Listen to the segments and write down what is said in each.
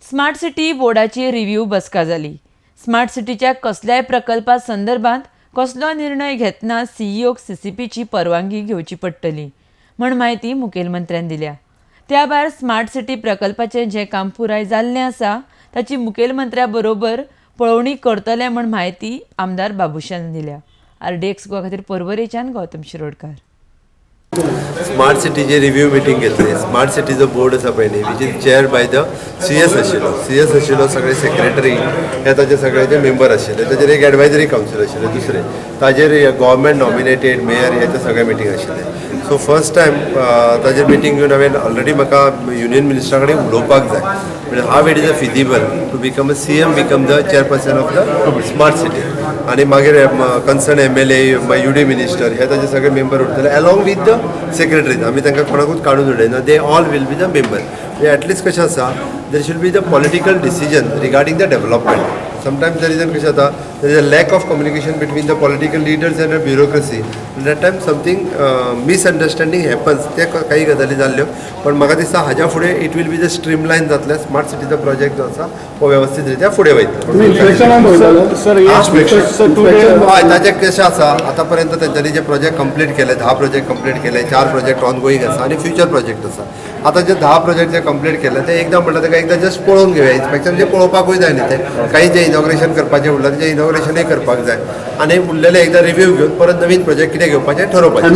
Smart city बोर्डाची review बसका जाली. स्मार्ट सिटीच्या कसल्याय प्रकल्पा संदर्भात कसलो निर्णय घेतना सीईओक सीसीपीची परवानगी घेवची पडटली म्हण माहिती मुखेलमंत्र्यान दिल्या. त्या भायर स्मार्ट सिटी प्रकल्पाचें जें काम पुराय जाल्लें आसा ताची मुखेलमंत्र्या बरोबर पळोवणी करतले म्हण माहिती आमदार बाबुशान दिल्या. RDX गोवा खातीर पर्वरेच्यान गौतम शिरोडकार. स्मार्ट सिटीचे रिव्ह्यू मिटींग घेतली. स्मार्ट सिटीचो बोर्ड आसा पळय न्ही, which is chaired by the CS आशिल्लो. सगळे सेक्रेटरी हे ताचे सगळ्याचे मेंबर आशिल्ले. ताचेर एक एडवायजरी कावन्सील आशिल्लें. दुसरें ताचेर गव्हर्मेंट नॉमिनेटेड मेयर हे सगळे मिटींग आशिल्लें. सो फर्स्ट टायम ताचेर मिटींग घेवन हांवें ऑलरेडी म्हाका युनियन मिनिस्टरा कडेन उलोवपाक जाय म्हणजे how it is a feasible to become a CM become the chairperson of the smart city. आणि मागीर कन्सर्न MLA UD मिनिस्टर हे ताचे सगळे मेंबर उरतले अलॉंग वीथ द सेक्रेटरीज. आमी तांकां कोणाकूच काडून उडयना. They all will be the member. At least कशें आसा there should be the political decision regarding the development. sometimes there is a lack of communication between the political leaders and the bureaucracy. At that time something misunderstanding happens. ते काही गजाली जाल्ल्यो पण म्हाका दिसता हाज्या फुडें इट वील बी द स्ट्रीमलायन जातले. स्मार्ट सिटीचो प्रोजेक्ट जो आसा तो वेवस्थीत रित्या फुडें वयतलो. हय ताचें कशें आसा आतां पर्यंत तेंच्यांनी जे प्रोजेक्ट कंप्लीट केले 10 प्रोजेक्ट कंप्लीट केले, 4 प्रोजेक्ट ऑनगोईंग आसा आनी फ्युचर प्रोजेक्ट आसा. आतां जे 10 प्रोजेक्ट जे कंप्लीट केले ते एकदां म्हणटा तेका एकदां जस्ट पळोवन घेवया. इन्स्पेक्शन जे पळोवपाकूय जाय न्ही ते काही जे इनॉग्रेशन करपाचें उरलां तेजें इनॉग्रेशनूय करपाक जाय आनी उरलेले एकदां रिव्ह्यू घेवन परत नवीन प्रोजेक्ट कितें घेवपाचें ठरवपाचें.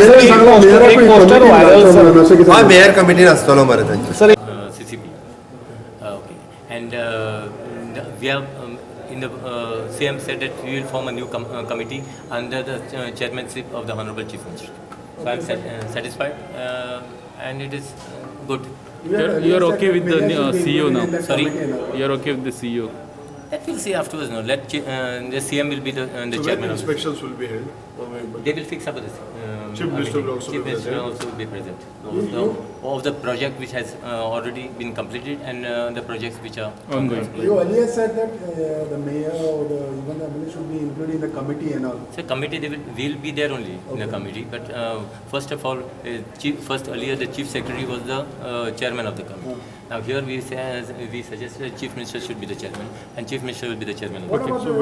हय मेयर कमिटीन आसतलो मरे तांचे. CCP. Okay. And we have in the CM said that we will form a new committee under the chairmanship of the Honorable Chief Minister. So I am satisfied and it is good. You're okay with the CEO now? Sorry? You're okay with the CEO? That we'll see afterwards. No, the CM will be the So chairman. when inspections will be held? They will fix up this. Chief Minister will also Chief be Minister will also be present. Of the project which has already been completed and the projects which are Ongoing. You earlier said that the mayor or even the MLA should be included in the committee and all. So committee they will be there only in the committee. But first of all, earlier the chief secretary was the chairman of the committee. Now here we suggested the chief minister should be the chairman and chief minister will be the chairman of the committee.